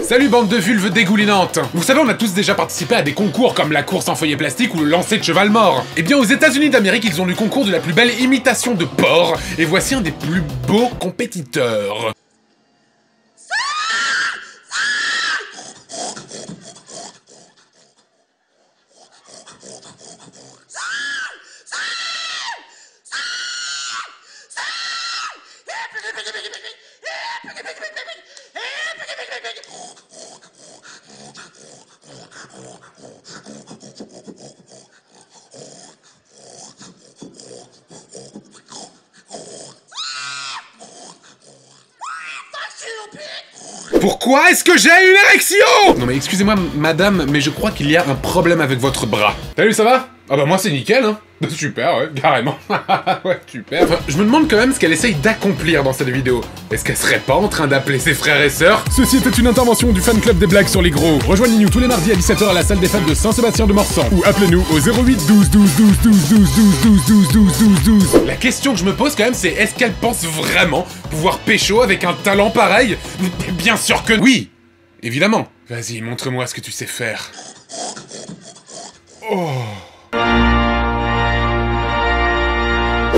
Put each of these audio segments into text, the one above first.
Salut bande de vulves dégoulinantes. Vous savez, on a tous déjà participé à des concours comme la course en feuillet plastique ou le lancer de cheval mort. Eh bien, aux États-Unis d'Amérique, ils ont le concours de la plus belle imitation de porc, et voici un des plus beaux compétiteurs. Pourquoi est-ce que j'ai une érection? Non mais excusez-moi madame, mais je crois qu'il y a un problème avec votre bras. Salut, ça va? Ah bah moi c'est nickel, hein. Super, ouais, carrément. Ouais, super. Enfin, je me demande quand même ce qu'elle essaye d'accomplir dans cette vidéo. Est-ce qu'elle serait pas en train d'appeler ses frères et sœurs? Ceci était une intervention du fan club des blagues sur les gros. Rejoignez-nous tous les mardis à 17h à la salle des fêtes de Saint-Sébastien-de-Morsan. Ou appelez-nous au 08 12 12 12 12 12 12 12 12 12 12 12. La question que je me pose quand même, c'est est-ce qu'elle pense vraiment pouvoir pécho avec un talent pareil? Bien sûr que oui. Évidemment. Vas-y, montre-moi ce que tu sais faire. Oh.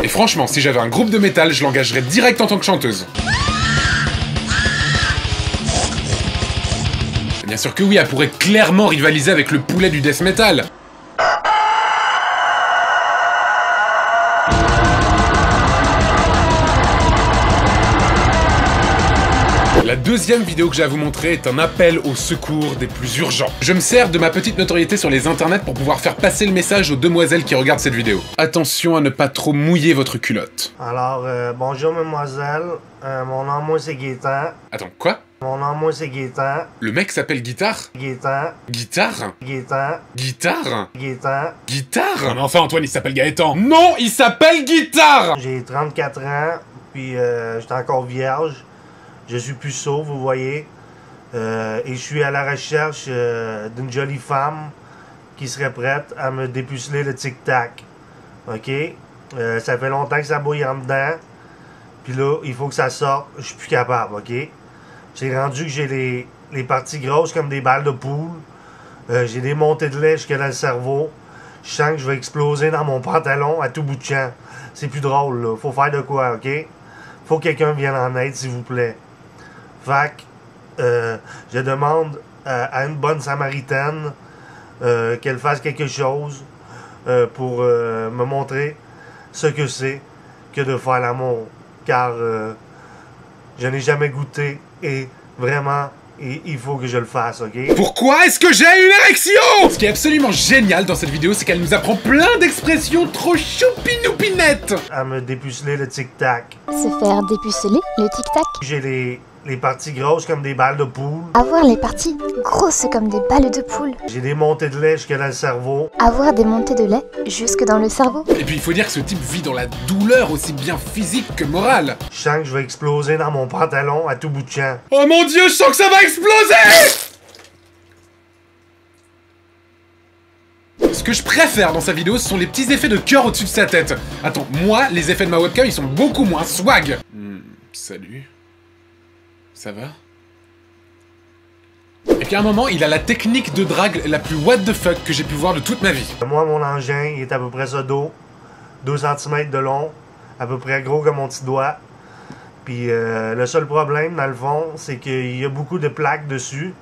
Et franchement, si j'avais un groupe de métal, je l'engagerais direct en tant que chanteuse. Bien sûr que oui, elle pourrait clairement rivaliser avec le poulet du death metal. La deuxième vidéo que j'ai à vous montrer est un appel au secours des plus urgents. Je me sers de ma petite notoriété sur les internets pour pouvoir faire passer le message aux demoiselles qui regardent cette vidéo. Attention à ne pas trop mouiller votre culotte. Alors, bonjour mademoiselle, mon nom moi c'est Gaétan. Attends, quoi? Mon nom moi c'est Gaétan. Le mec s'appelle Guitare? Gaétan. Guitare? Gaétan. Guitare? Gaétan. Guitare? Non mais enfin Antoine, il s'appelle Gaëtan. Non, il s'appelle Guitare! J'ai 34 ans, puis j'étais encore vierge. Je suis puceau, vous voyez. Et je suis à la recherche d'une jolie femme qui serait prête à me dépuceler le tic-tac. OK? Ça fait longtemps que ça bouille en dedans. Puis là, il faut que ça sorte. Je suis plus capable, OK? J'ai rendu que j'ai les parties grosses comme des balles de poule. J'ai des montées de lait jusqu'à dans le cerveau. Je sens que je vais exploser dans mon pantalon à tout bout de champ. C'est plus drôle, là. Faut faire de quoi, OK? Faut que quelqu'un vienne en aide, s'il vous plaît. Fait que je demande à une bonne samaritaine qu'elle fasse quelque chose pour me montrer ce que c'est que de faire l'amour. Car je n'ai jamais goûté et vraiment, il faut que je le fasse, OK? Pourquoi est-ce que j'ai une érection? Ce qui est absolument génial dans cette vidéo, c'est qu'elle nous apprend plein d'expressions trop choupinoupinettes. À me dépuceler le tic-tac. Se faire dépuceler le tic-tac. J'ai les parties grosses comme des balles de poule. Avoir les parties grosses comme des balles de poule. J'ai des montées de lait jusqu'à dans le cerveau. Avoir des montées de lait jusque dans le cerveau. Et puis il faut dire que ce type vit dans la douleur aussi bien physique que morale. Je sens que je vais exploser dans mon pantalon à tout bout de champ. Oh mon dieu, je sens que ça va exploser! Ce que je préfère dans sa vidéo, ce sont les petits effets de cœur au-dessus de sa tête. Attends, moi, les effets de ma webcam, ils sont beaucoup moins swag. Salut. Ça va? Et puis à un moment, il a la technique de drague la plus what the fuck que j'ai pu voir de toute ma vie. Moi, mon engin, il est à peu près ça d'eau. 2 cm de long. À peu près gros comme mon petit doigt. Puis le seul problème, dans le fond, c'est qu'il y a beaucoup de plaques dessus.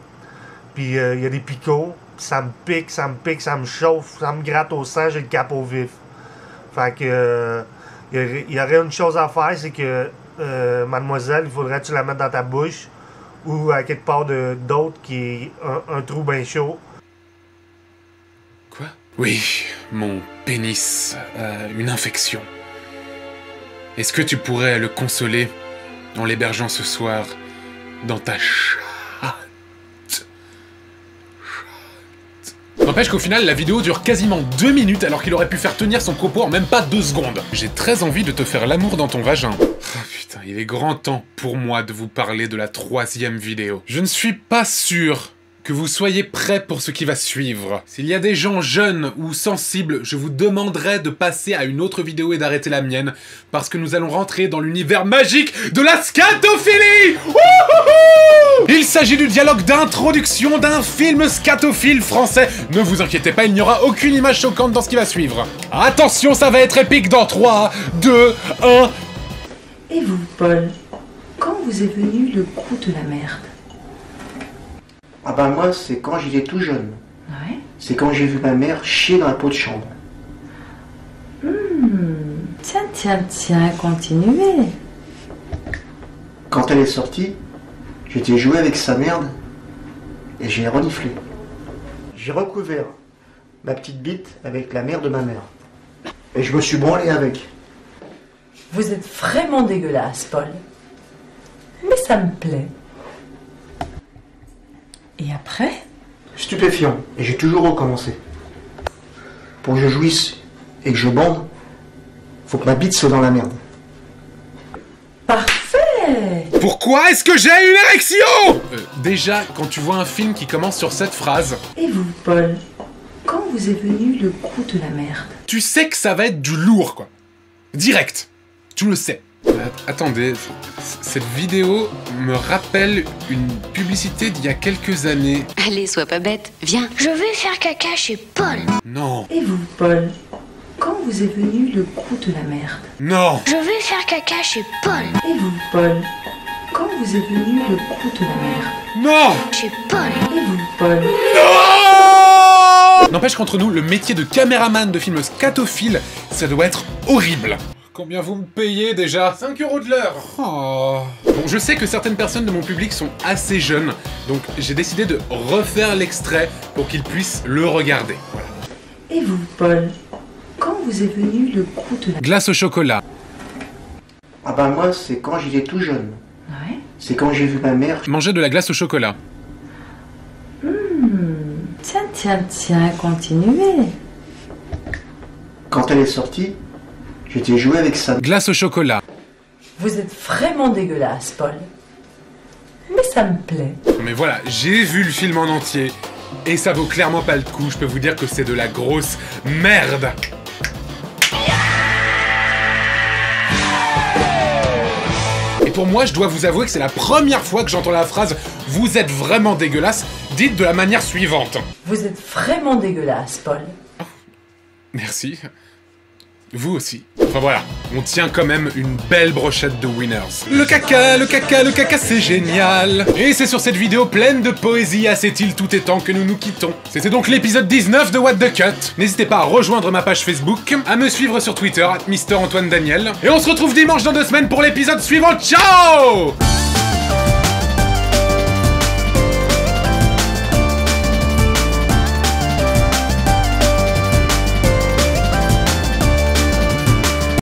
Puis il y a des picots. Ça me pique, ça me chauffe, ça me gratte au sang, j'ai le cap au vif. Fait que il y aurait une chose à faire, c'est que mademoiselle, il faudrait que tu la mettes dans ta bouche ou à quelque part d'autre qui est un trou bien chaud. Quoi? Oui, mon pénis a une infection. Est-ce que tu pourrais le consoler en l'hébergeant ce soir dans ta chatte? N'empêche qu'au final, la vidéo dure quasiment 2 minutes alors qu'il aurait pu faire tenir son propos en même pas 2 secondes. J'ai très envie de te faire l'amour dans ton vagin. Oh putain, il est grand temps pour moi de vous parler de la 3e vidéo. Je ne suis pas sûr que vous soyez prêts pour ce qui va suivre. S'il y a des gens jeunes ou sensibles, je vous demanderai de passer à une autre vidéo et d'arrêter la mienne, parce que nous allons rentrer dans l'univers magique de la scatophilie. Wouhouhou! Il s'agit du dialogue d'introduction d'un film scatophile français. Ne vous inquiétez pas, il n'y aura aucune image choquante dans ce qui va suivre. Attention, ça va être épique dans 3, 2, 1... Et vous, Paul, quand vous est venu le coup de la merde? Ah ben moi, c'est quand j'étais tout jeune. Ouais. C'est quand j'ai vu ma mère chier dans la peau de chambre. Tiens, continuez. Quand elle est sortie, j'étais joué avec sa merde et j'ai reniflé. J'ai recouvert ma petite bite avec la merde de ma mère. Et je me suis branlé avec. Vous êtes vraiment dégueulasse, Paul. Mais ça me plaît. Et après? Stupéfiant. Et j'ai toujours recommencé. Pour que je jouisse et que je bande, faut que ma bite soit dans la merde. Parfait! Pourquoi est-ce que j'ai une érection? Déjà, quand tu vois un film qui commence sur cette phrase... Et vous, Paul, quand vous est venu le coup de la merde? Tu sais que ça va être du lourd, quoi. Direct. Tu le sais. Attendez, cette vidéo me rappelle une publicité d'il y a quelques années. Allez, sois pas bête, viens. Je vais faire caca chez Paul. Non. Et vous, Paul, quand vous est venu le coup de la merde? Non. Je vais faire caca chez Paul. Et vous, Paul, quand vous est venu le coup de la merde? Non. Chez Paul. Et vous, Paul? Non. N'empêche qu'entre nous, le métier de caméraman de film scatophile, ça doit être horrible. Combien vous me payez déjà? 5 € de l'heure. Oh. Bon, je sais que certaines personnes de mon public sont assez jeunes, donc j'ai décidé de refaire l'extrait pour qu'ils puissent le regarder. Voilà. Et vous, Paul, quand vous est venu le coup de la... Glace au chocolat. Ah ben moi, c'est quand j'étais tout jeune. Ouais. C'est quand j'ai vu ma mère... Manger de la glace au chocolat. Tiens, continuez. Quand elle est sortie, j'étais joué avec sa... Glace au chocolat. Vous êtes vraiment dégueulasse, Paul. Mais ça me plaît. Mais voilà, j'ai vu le film en entier, et ça vaut clairement pas le coup, je peux vous dire que c'est de la grosse merde. Et pour moi, je dois vous avouer que c'est la première fois que j'entends la phrase « Vous êtes vraiment dégueulasse » dite de la manière suivante. Vous êtes vraiment dégueulasse, Paul. Merci. Vous aussi. Enfin voilà, on tient quand même une belle brochette de winners. Le caca, c'est génial. Et c'est sur cette vidéo pleine de poésie à cette île tout étant que nous nous quittons. C'était donc l'épisode 19 de What the Cut. N'hésitez pas à rejoindre ma page Facebook, à me suivre sur Twitter, @MrAntoineDaniel. Et on se retrouve dimanche dans 2 semaines pour l'épisode suivant. Ciao!